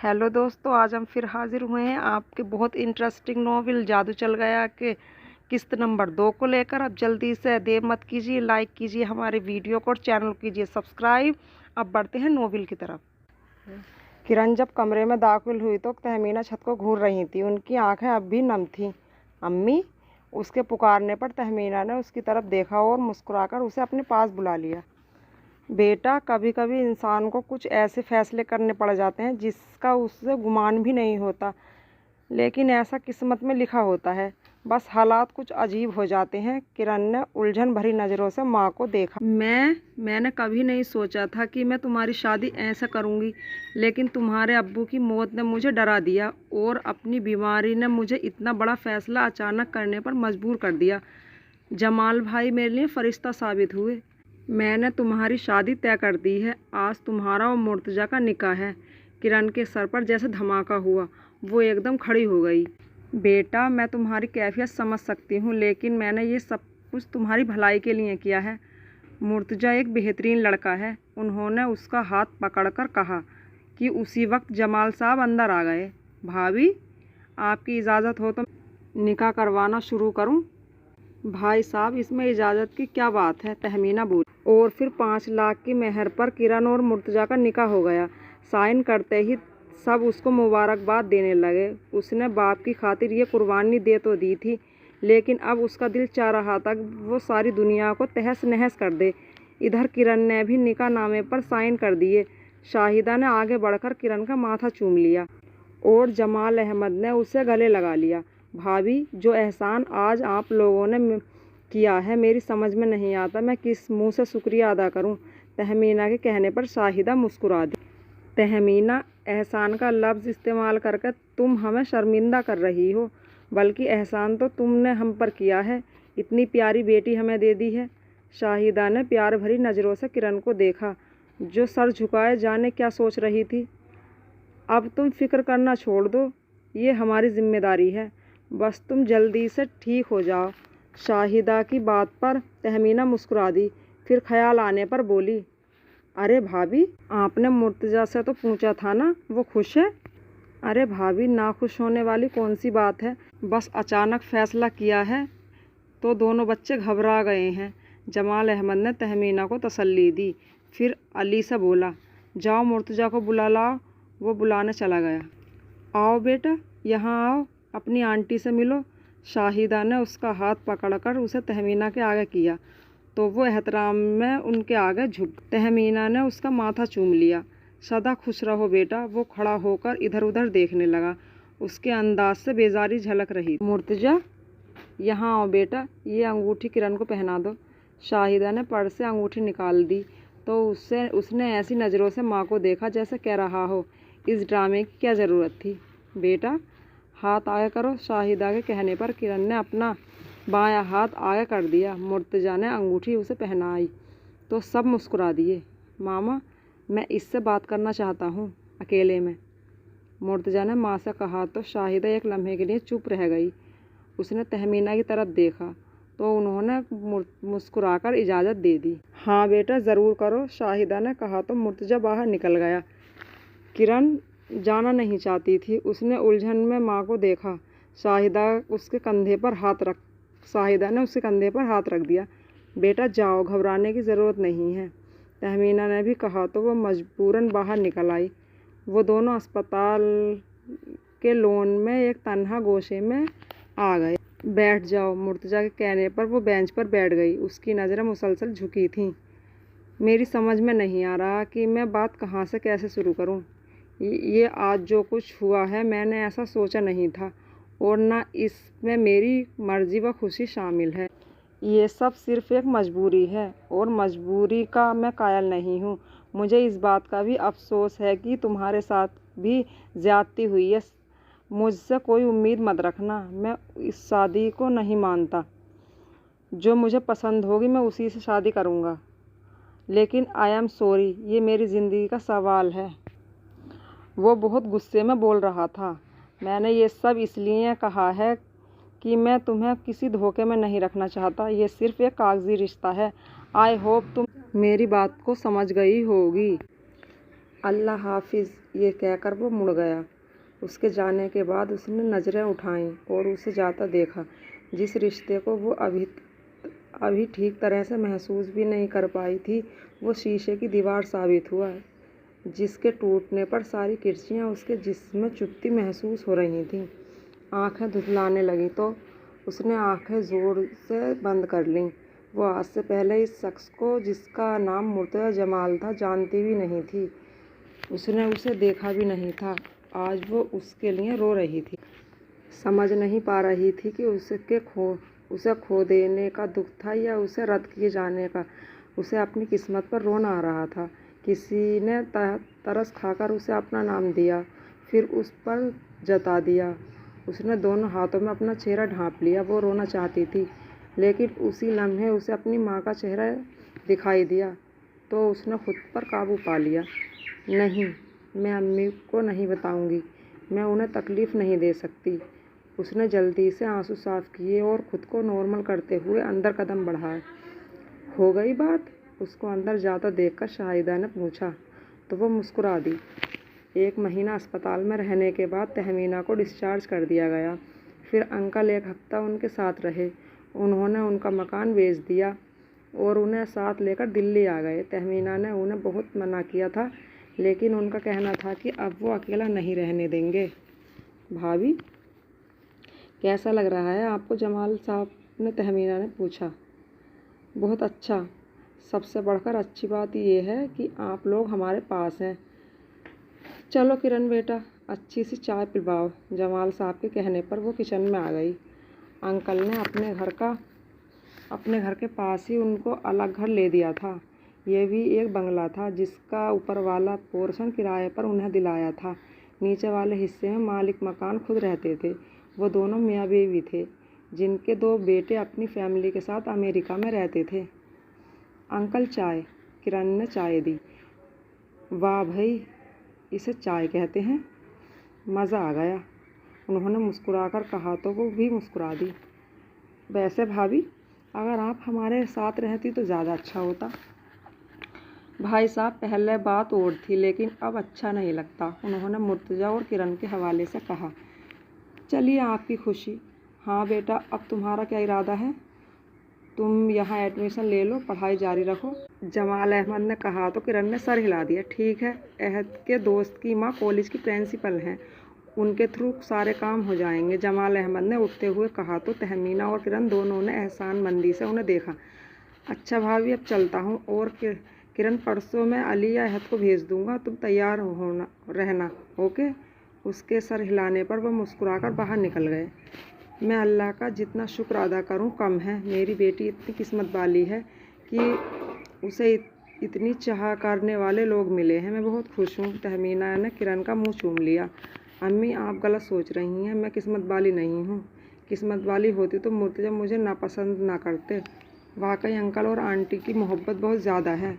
Hello दोस्तों, आज हम फिर हाजिर हुए हैं आपके बहुत इंटरेस्टिंग नॉवेल जादू चल गया के किस्त नंबर 2 को लेकर। अब जल्दी से देर मत कीजिए, लाइक कीजिए हमारे वीडियो को और चैनल कीजिए सब्सक्राइब। अब बढ़ते हैं नॉवेल की तरफ। किरण जब कमरे में दाखिल हुई तो तहमीना छत को घूर रही थी। उनकी आंखें अब भी नम थीं। अम्मी, उसके पुकारने पर तहमीना ने उसकी तरफ देखा और मुस्कुराकर उसे अपने पास बुला लिया। बेटा, कभी कभी इंसान को कुछ ऐसे फैसले करने पड़ जाते हैं जिसका उससे गुमान भी नहीं होता, लेकिन ऐसा किस्मत में लिखा होता है। बस हालात कुछ अजीब हो जाते हैं। किरण ने उलझन भरी नज़रों से माँ को देखा। मैंने कभी नहीं सोचा था कि मैं तुम्हारी शादी ऐसा करूँगी, लेकिन तुम्हारे अब्बू की मौत ने मुझे डरा दिया और अपनी बीमारी ने मुझे इतना बड़ा फैसला अचानक करने पर मजबूर कर दिया। जमाल भाई मेरे लिए फरिश्ता साबित हुए। मैंने तुम्हारी शादी तय कर दी है। आज तुम्हारा और मुर्तज़ा का निकाह है। किरण के सर पर जैसे धमाका हुआ। वो एकदम खड़ी हो गई। बेटा, मैं तुम्हारी कैफियत समझ सकती हूँ, लेकिन मैंने ये सब कुछ तुम्हारी भलाई के लिए किया है। मुर्तज़ा एक बेहतरीन लड़का है। उन्होंने उसका हाथ पकड़कर कहा कि उसी वक्त जमाल साहब अंदर आ गए। भाभी, आपकी इजाज़त हो तो निकाह करवाना शुरू करूँ? भाई साहब, इसमें इजाज़त की क्या बात है, तहमीना बोली। और फिर 5 लाख की मेहर पर किरण और मुर्तज़ा का निकाह हो गया। साइन करते ही सब उसको मुबारकबाद देने लगे। उसने बाप की खातिर ये कुर्बानी दे तो दी थी, लेकिन अब उसका दिल चाह रहा था वो सारी दुनिया को तहस नहस कर दे। इधर किरण ने भी निकाह नामे पर साइन कर दिए। शाहिदा ने आगे बढ़कर किरण का माथा चूम लिया और जमाल अहमद ने उसे गले लगा लिया। भाभी, जो एहसान आज आप लोगों ने किया है मेरी समझ में नहीं आता मैं किस मुंह से शुक्रिया अदा करूं। तहमीना के कहने पर शाहिदा मुस्कुरा दी। तहमीना, एहसान का लफ्ज़ इस्तेमाल करके तुम हमें शर्मिंदा कर रही हो, बल्कि एहसान तो तुमने हम पर किया है। इतनी प्यारी बेटी हमें दे दी है। शाहिदा ने प्यार भरी नज़रों से किरण को देखा, जो सर झुकाए जाने क्या सोच रही थी। अब तुम फिक्र करना छोड़ दो, ये हमारी जिम्मेदारी है। बस तुम जल्दी से ठीक हो जाओ। शाहिदा की बात पर तहमीना मुस्कुरा दी, फिर ख्याल आने पर बोली, अरे भाभी, आपने मुर्तज़ा से तो पूछा था ना, वो खुश है? अरे भाभी, नाखुश होने वाली कौन सी बात है। बस अचानक फैसला किया है तो दोनों बच्चे घबरा गए हैं। जमाल अहमद ने तहमीना को तसल्ली दी, फिर अली से बोला, जाओ मुर्तज़ा को बुला लाओ। वो बुलाने चला गया। आओ बेटा, यहाँ आओ, अपनी आंटी से मिलो। शाहिदा ने उसका हाथ पकड़कर उसे तहमीना के आगे किया तो वो एहतराम में उनके आगे झुक। तहमीना ने उसका माथा चूम लिया। सदा खुश रहो बेटा। वो खड़ा होकर इधर उधर देखने लगा। उसके अंदाज से बेजारी झलक रही। मुर्तज़ा, यहाँ आओ बेटा, ये अंगूठी किरण को पहना दो। शाहिदा ने पर्स से अंगूठी निकाल दी तो उसने ऐसी नज़रों से माँ को देखा जैसे कह रहा हो, इस ड्रामे की क्या ज़रूरत थी। बेटा, हाथ आगे करो। शाहिदा के कहने पर किरण ने अपना बायां हाथ आगे कर दिया। मुर्तज़ा ने अंगूठी उसे पहनाई तो सब मुस्कुरा दिए। मामा, मैं इससे बात करना चाहता हूँ, अकेले में। मुर्तज़ा ने माँ से कहा तो शाहिदा एक लम्हे के लिए चुप रह गई। उसने तहमीना की तरफ देखा तो उन्होंने मुस्कुराकर इजाज़त दे दी। हाँ बेटा, ज़रूर करो, शाहिदा ने कहा तो मुर्तज़ा बाहर निकल गया। किरण जाना नहीं चाहती थी। उसने उलझन में माँ को देखा। शाहिदा ने उसके कंधे पर हाथ रख दिया। बेटा जाओ, घबराने की ज़रूरत नहीं है। तहमीना ने भी कहा तो वो मजबूरन बाहर निकल आई। वो दोनों अस्पताल के लॉन में एक तन्हा गोशे में आ गए। बैठ जाओ। मुर्तज़ा के कहने पर वो बेंच पर बैठ गई। उसकी नज़रें मुसलसल झुकी थीं। मेरी समझ में नहीं आ रहा कि मैं बात कहाँ से कैसे शुरू करूँ। ये आज जो कुछ हुआ है मैंने ऐसा सोचा नहीं था, और ना इसमें मेरी मर्ज़ी व खुशी शामिल है। ये सब सिर्फ़ एक मजबूरी है और मजबूरी का मैं कायल नहीं हूँ। मुझे इस बात का भी अफसोस है कि तुम्हारे साथ भी ज़्यादती हुई है। मुझसे कोई उम्मीद मत रखना। मैं इस शादी को नहीं मानता। जो मुझे पसंद होगी मैं उसी से शादी करूँगा। लेकिन आई एम सॉरी, ये मेरी ज़िंदगी का सवाल है। वो बहुत गुस्से में बोल रहा था। मैंने ये सब इसलिए कहा है कि मैं तुम्हें किसी धोखे में नहीं रखना चाहता। ये सिर्फ़ एक कागज़ी रिश्ता है। आई होप तुम मेरी बात को समझ गई होगी। अल्लाह हाफिज़ ये कहकर वो मुड़ गया। उसके जाने के बाद उसने नज़रें उठाईं और उसे जाता देखा। जिस रिश्ते को वो अभी ठीक तरह से महसूस भी नहीं कर पाई थी, वो शीशे की दीवार साबित हुआ, जिसके टूटने पर सारी किरचियाँ उसके जिस्म में चुभती महसूस हो रही थीं। आँखें धुंधलाने लगीं तो उसने आँखें ज़ोर से बंद कर लीं। वो आज से पहले इस शख्स को, जिसका नाम मुर्तज़ा जमाल था, जानती भी नहीं थी। उसने उसे देखा भी नहीं था। आज वो उसके लिए रो रही थी। समझ नहीं पा रही थी कि उसे खो देने का दुख था या उसे रद्द किए जाने का। उसे अपनी किस्मत पर रोना आ रहा था। किसी ने तरस खाकर उसे अपना नाम दिया, फिर उस पर जता दिया। उसने दोनों हाथों में अपना चेहरा ढांप लिया। वो रोना चाहती थी, लेकिन उसी लम्हे उसे अपनी माँ का चेहरा दिखाई दिया तो उसने खुद पर काबू पा लिया। नहीं, मैं अम्मी को नहीं बताऊंगी। मैं उन्हें तकलीफ़ नहीं दे सकती। उसने जल्दी से आंसू साफ किए और खुद को नॉर्मल करते हुए अंदर कदम बढ़ाए। हो गई बात? उसको अंदर जाता देखकर शाहिदा ने पूछा तो वो मुस्कुरा दी। 1 महीना अस्पताल में रहने के बाद तहमीना को डिस्चार्ज कर दिया गया। फिर अंकल 1 हफ्ता उनके साथ रहे। उन्होंने उनका मकान बेच दिया और उन्हें साथ लेकर दिल्ली आ गए। तहमीना ने उन्हें बहुत मना किया था, लेकिन उनका कहना था कि अब वो अकेला नहीं रहने देंगे। भाभी, कैसा लग रहा है आपको? जमाल साहब ने तहमीना ने पूछा। बहुत अच्छा। सबसे बढ़कर अच्छी बात यह है कि आप लोग हमारे पास हैं। चलो किरण बेटा, अच्छी सी चाय पिलवाओ। जमाल साहब के कहने पर वो किचन में आ गई। अंकल ने अपने घर के पास ही उनको अलग घर ले दिया था। यह भी एक बंगला था, जिसका ऊपर वाला पोर्शन किराए पर उन्हें दिलाया था। नीचे वाले हिस्से में मालिक मकान खुद रहते थे। वो दोनों मियाँ बीवी थे, जिनके 2 बेटे अपनी फैमिली के साथ अमेरिका में रहते थे। अंकल चाय। किरण ने चाय दी। वाह भाई, इसे चाय कहते हैं? मज़ा आ गया, उन्होंने मुस्कुराकर कहा तो वो भी मुस्कुरा दी। वैसे भाभी, अगर आप हमारे साथ रहती तो ज़्यादा अच्छा होता। भाई साहब, पहले बात और थी, लेकिन अब अच्छा नहीं लगता, उन्होंने मुर्तज़ा और किरण के हवाले से कहा। चलिए, आपकी खुशी। हाँ बेटा, अब तुम्हारा क्या इरादा है? तुम यहाँ एडमिशन ले लो, पढ़ाई जारी रखो, जमाल अहमद ने कहा तो किरण ने सर हिला दिया। ठीक है, अहद के दोस्त की माँ कॉलेज की प्रिंसिपल हैं, उनके थ्रू सारे काम हो जाएंगे, जमाल अहमद ने उठते हुए कहा तो तहमीना और किरण दोनों ने एहसानमंदी से उन्हें देखा। अच्छा भाभी, अब चलता हूँ। और किरण, परसों मैं अली या अहद को भेज दूँगा, तुम तैयार रहना, ओके? उसके सर हिलाने पर वह मुस्कुराकर बाहर निकल गए। मैं अल्लाह का जितना शुक्र अदा करूँ कम है। मेरी बेटी इतनी किस्मत वाली है कि उसे इतनी चाह करने वाले लोग मिले हैं। मैं बहुत खुश हूँ। तहमीना ने किरण का मुँह चूम लिया। अम्मी, आप गलत सोच रही हैं। मैं किस्मत वाली नहीं हूँ। किस्मत वाली होती तो मुर्तज़ा मुझे नापसंद ना करते। वाकई अंकल और आंटी की मोहब्बत बहुत ज़्यादा है।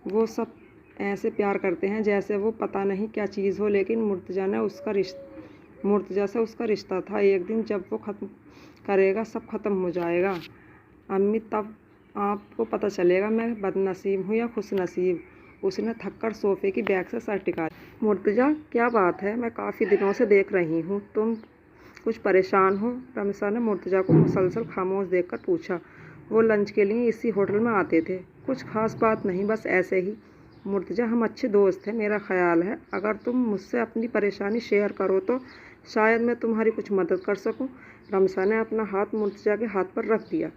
वो सब ऐसे प्यार करते हैं जैसे वो पता नहीं क्या चीज़ हो, लेकिन मुर्तज़ा से उसका रिश्ता था। एक दिन जब वो ख़त्म करेगा, सब ख़त्म हो जाएगा अम्मी, तब आपको पता चलेगा मैं बदनसीब हूँ या खुशनसीब। उसने थककर सोफ़े की बैग से सर टिका। मुर्तज़ा, क्या बात है? मैं काफ़ी दिनों से देख रही हूँ, तुम कुछ परेशान हो? रमसा ने मुर्तज़ा को मुसलसल खामोश देखकर पूछा। वो लंच के लिए इसी होटल में आते थे। कुछ खास बात नहीं, बस ऐसे ही। मुर्तज़ा, हम अच्छे दोस्त हैं। मेरा ख्याल है अगर तुम मुझसे अपनी परेशानी शेयर करो तो शायद मैं तुम्हारी कुछ मदद कर सकूं। रमसा ने अपना हाथ मुर्तज़ा के हाथ पर रख दिया।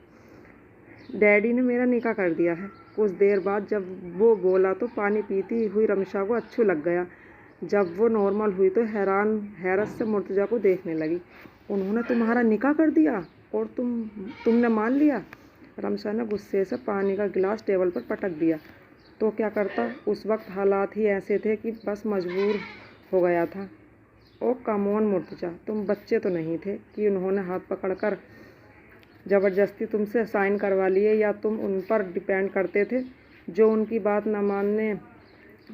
डैडी ने मेरा निकाह कर दिया है। कुछ देर बाद जब वो बोला तो पानी पीती हुई रमशा को अच्छू लग गया। जब वो नॉर्मल हुई तो हैरत से मुर्तज़ा को देखने लगी। उन्होंने तुम्हारा निकाह कर दिया और तुमने मान लिया? रमशा ने गुस्से से पानी का गिलास टेबल पर पटक दिया। तो क्या करता, उस वक्त हालात ही ऐसे थे कि बस मजबूर हो गया था। ओ कम ऑन मुर्तज़ा, तुम बच्चे तो नहीं थे कि उन्होंने हाथ पकड़कर ज़बरदस्ती तुमसे साइन करवा लिए, या तुम उन पर डिपेंड करते थे जो उनकी बात न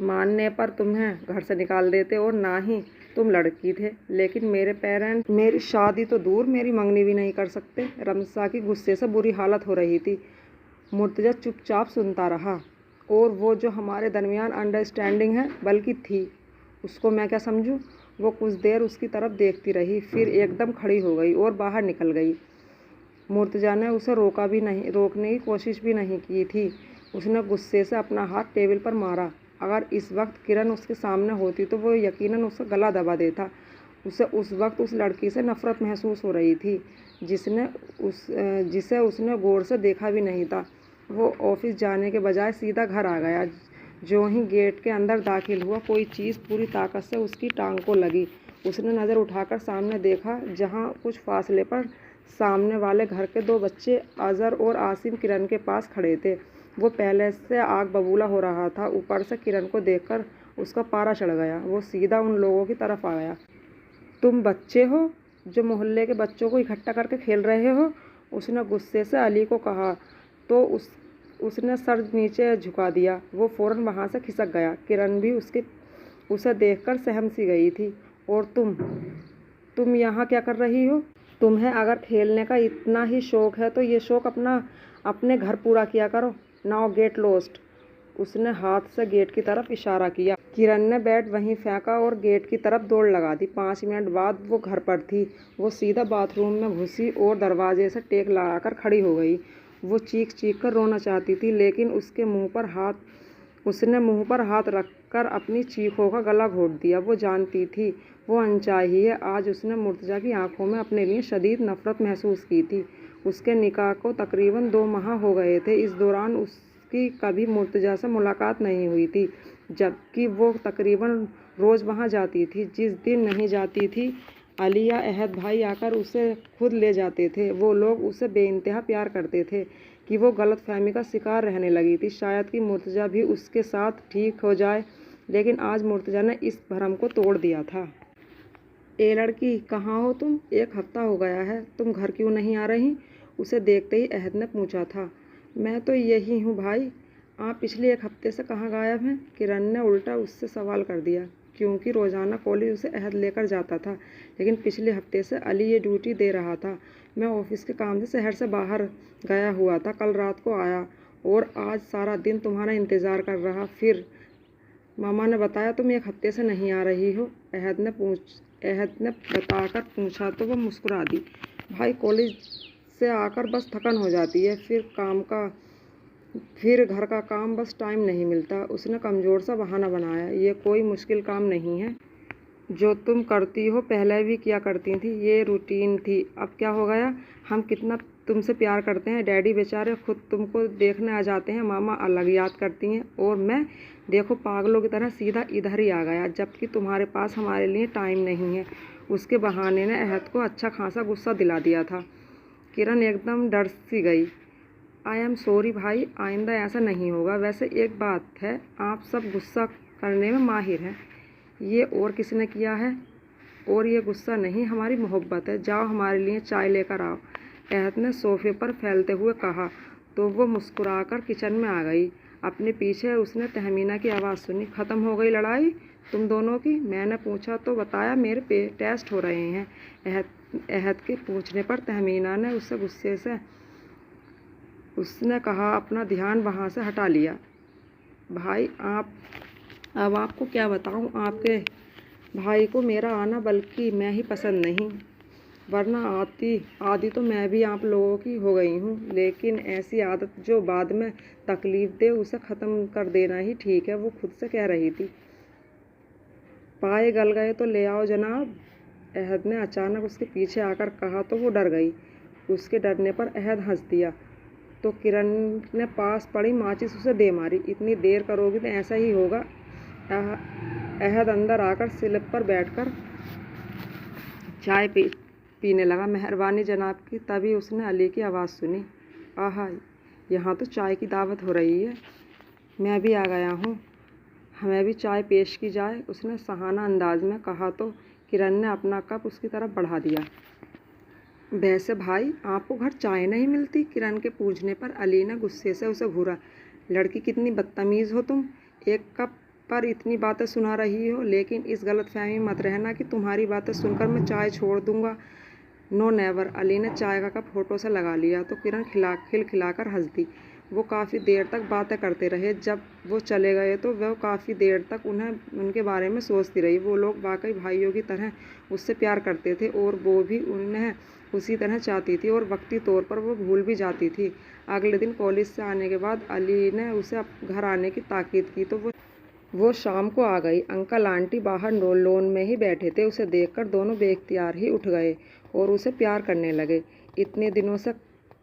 मानने पर तुम्हें घर से निकाल देते, और ना ही तुम लड़की थे। लेकिन मेरे पेरेंट्स मेरी शादी तो दूर, मेरी मंगनी भी नहीं कर सकते। रमसा की गुस्से से बुरी हालत हो रही थी। मुर्तज़ा चुपचाप सुनता रहा। और वो जो हमारे दरमियान अंडरस्टैंडिंग है बल्कि थी, उसको मैं क्या समझूं। वो कुछ देर उसकी तरफ देखती रही, फिर एकदम खड़ी हो गई और बाहर निकल गई। मुर्तज़ा ने उसे रोकने की कोशिश भी नहीं की थी। उसने गुस्से से अपना हाथ टेबल पर मारा। अगर इस वक्त किरण उसके सामने होती तो वो यकीनन उसका गला दबा देता। उसे उस वक्त उस लड़की से नफ़रत महसूस हो रही थी जिसे उसने गौर से देखा भी नहीं था। वो ऑफिस जाने के बजाय सीधा घर आ गया। जो ही गेट के अंदर दाखिल हुआ, कोई चीज़ पूरी ताकत से उसकी टांग को लगी। उसने नज़र उठाकर सामने देखा, जहाँ कुछ फासले पर सामने वाले घर के 2 बच्चे अज़हर और आसिम किरण के पास खड़े थे। वो पहले से आग बबूला हो रहा था। ऊपर से किरण को देखकर उसका पारा चढ़ गया। वो सीधा उन लोगों की तरफ आ गया। तुम बच्चे हो जो मोहल्ले के बच्चों को इकट्ठा करके खेल रहे हो? उसने गुस्से से अली को कहा तो उसने सर नीचे झुका दिया। वो फ़ौरन वहाँ से खिसक गया। किरण भी उसे देखकर सहम सी गई थी। और तुम यहाँ क्या कर रही हो? तुम्हें अगर खेलने का इतना ही शौक है तो ये शौक अपने घर पूरा किया करो। Now get lost. उसने हाथ से गेट की तरफ इशारा किया। किरण ने बैट वहीं फेंका और गेट की तरफ दौड़ लगा दी। 5 मिनट बाद वो घर पर थी। वो सीधा बाथरूम में घुसी और दरवाजे से टेक लगाकर खड़ी हो गई। वो चीख कर रोना चाहती थी, लेकिन उसने मुंह पर हाथ रखकर अपनी चीखों का गला घोट दिया। वो जानती थी वो अनचाही है। आज उसने मुर्तज़ा की आंखों में अपने लिए शदीद नफ़रत महसूस की थी। उसके निकाह को तकरीबन 2 माह हो गए थे। इस दौरान उसकी कभी मुर्तज़ा से मुलाकात नहीं हुई थी, जबकि वो तकरीबन रोज़ वहाँ जाती थी। जिस दिन नहीं जाती थी, अली या अहद भाई आकर उसे खुद ले जाते थे। वो लोग उसे बेइंतहा प्यार करते थे कि वो गलतफहमी का शिकार रहने लगी थी। शायद कि मुर्तज़ा भी उसके साथ ठीक हो जाए, लेकिन आज मुर्तज़ा ने इस भ्रम को तोड़ दिया था। ए लड़की, कहाँ हो तुम? 1 हफ्ता हो गया है, तुम घर क्यों नहीं आ रही? उसे देखते ही अहद ने पूछा था। मैं तो यही हूँ भाई, आप पिछले 1 हफ्ते से कहाँ गायब हैं? किरण ने उल्टा उससे सवाल कर दिया। क्योंकि रोज़ाना कॉलेज उसे अहद लेकर जाता था, लेकिन पिछले हफ्ते से अली ये ड्यूटी दे रहा था। मैं ऑफिस के काम से शहर से बाहर गया हुआ था, कल रात को आया और आज सारा दिन तुम्हारा इंतज़ार कर रहा। फिर मामा ने बताया तुम 1 हफ्ते से नहीं आ रही हो। अहद ने बताकर पूछा तो वो मुस्कुरा दी। भाई, कॉलेज से आकर बस थकन हो जाती है, फिर घर का काम, बस टाइम नहीं मिलता। उसने कमज़ोर सा बहाना बनाया। ये कोई मुश्किल काम नहीं है, जो तुम करती हो पहले भी किया करती थी। ये रूटीन थी। अब क्या हो गया? हम कितना तुमसे प्यार करते हैं। डैडी बेचारे खुद तुमको देखने आ जाते हैं, मामा अलग याद करती हैं, और मैं देखो पागलों की तरह सीधा इधर ही आ गया, जबकि तुम्हारे पास हमारे लिए टाइम नहीं है। उसके बहाने ने अहद को अच्छा खासा गुस्सा दिला दिया था। किरण एकदम डर सी गई। आई एम सॉरी भाई, आइंदा ऐसा नहीं होगा। वैसे एक बात है, आप सब गुस्सा करने में माहिर हैं। ये और किसने किया है? और ये गुस्सा नहीं, हमारी मोहब्बत है। जाओ हमारे लिए चाय लेकर आओ, अहद ने सोफे पर फैलते हुए कहा। तो वो मुस्कुराकर किचन में आ गई। अपने पीछे उसने तहमीना की आवाज़ सुनी। ख़त्म हो गई लड़ाई तुम दोनों की? मैंने पूछा तो बताया मेरे टेस्ट हो रहे हैं। अहद के पूछने पर तहमीना ने उससे गुस्से से उसने कहा, अपना ध्यान वहाँ से हटा लिया। भाई, अब आपको क्या बताऊं, आपके भाई को मेरा आना बल्कि मैं ही पसंद नहीं, वरना आदि तो मैं भी आप लोगों की हो गई हूँ। लेकिन ऐसी आदत जो बाद में तकलीफ़ दे, उसे ख़त्म कर देना ही ठीक है। वो खुद से कह रही थी। पाए गल गए तो ले आओ जनाब, अहद ने अचानक उसके पीछे आकर कहा तो वो डर गई। उसके डरने पर अहद हंस दिया तो किरण ने पास पड़ी माचिस उसे दे मारी। इतनी देर करोगी तो ऐसा ही होगा। अहद अंदर आकर स्लिप पर बैठकर चाय पीने लगा। मेहरबानी जनाब की। तभी उसने अली की आवाज़ सुनी। आहा, यहाँ तो चाय की दावत हो रही है। मैं भी आ गया हूँ, हमें भी चाय पेश की जाए, उसने सहाना अंदाज में कहा तो किरण ने अपना कप उसकी तरफ बढ़ा दिया। वैसे भाई, आपको घर चाय नहीं मिलती? किरण के पूछने पर अली ने गुस्से से उसे घूरा। लड़की, कितनी बदतमीज़ हो तुम, एक कप पर इतनी बातें सुना रही हो। लेकिन इस गलतफहमी मत रहना कि तुम्हारी बातें सुनकर मैं चाय छोड़ दूंगा। No never. अली ने चाय का कप होठों से लगा लिया तो किरण खिलखिलाकर हंस दी। वो काफ़ी देर तक बातें करते रहे। जब वो चले गए तो वह काफ़ी देर तक उनके बारे में सोचती रही। वो लोग वाकई भाइयों की तरह उससे प्यार करते थे और वो भी उन्हें उसी तरह चाहती थी और वक्ती तौर पर वो भूल भी जाती थी। अगले दिन कॉलेज से आने के बाद अली ने उसे घर आने की ताकीद की तो वो शाम को आ गई। अंकल आंटी बाहर लॉन में ही बैठे थे। उसे देखकर दोनों बेख्तियार ही उठ गए और उसे प्यार करने लगे। इतने दिनों से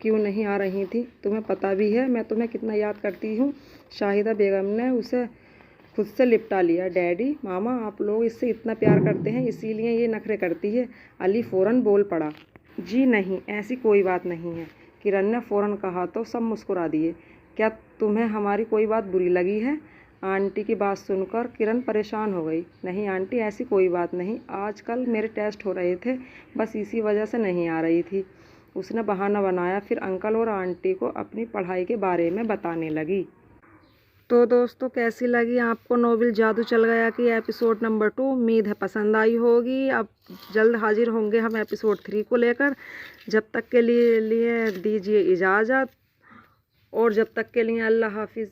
क्यों नहीं आ रही थी? तुम्हें पता भी है मैं तुम्हें कितना याद करती हूँ। शाहिदा बेगम ने उसे खुद से लिपटा लिया। डैडी, मामा आप लोग इससे इतना प्यार करते हैं इसीलिए ये नखरे करती है। अली फ़ौरन बोल पड़ा। जी नहीं, ऐसी कोई बात नहीं है। किरण ने फ़ौरन कहा तो सब मुस्कुरा दिए। क्या तुम्हें हमारी कोई बात बुरी लगी है? आंटी की बात सुनकर किरण परेशान हो गई। नहीं आंटी, ऐसी कोई बात नहीं। आजकल मेरे टेस्ट हो रहे थे, बस इसी वजह से नहीं आ रही थी। उसने बहाना बनाया। फिर अंकल और आंटी को अपनी पढ़ाई के बारे में बताने लगी। तो दोस्तों, कैसी लगी आपको नॉवेल जादू चल गया की एपिसोड नंबर 2? उम्मीद है पसंद आई होगी। अब जल्द हाजिर होंगे हम एपिसोड 3 को लेकर। जब तक के लिए दीजिए इजाज़त और जब तक के लिए अल्लाह हाफिज़।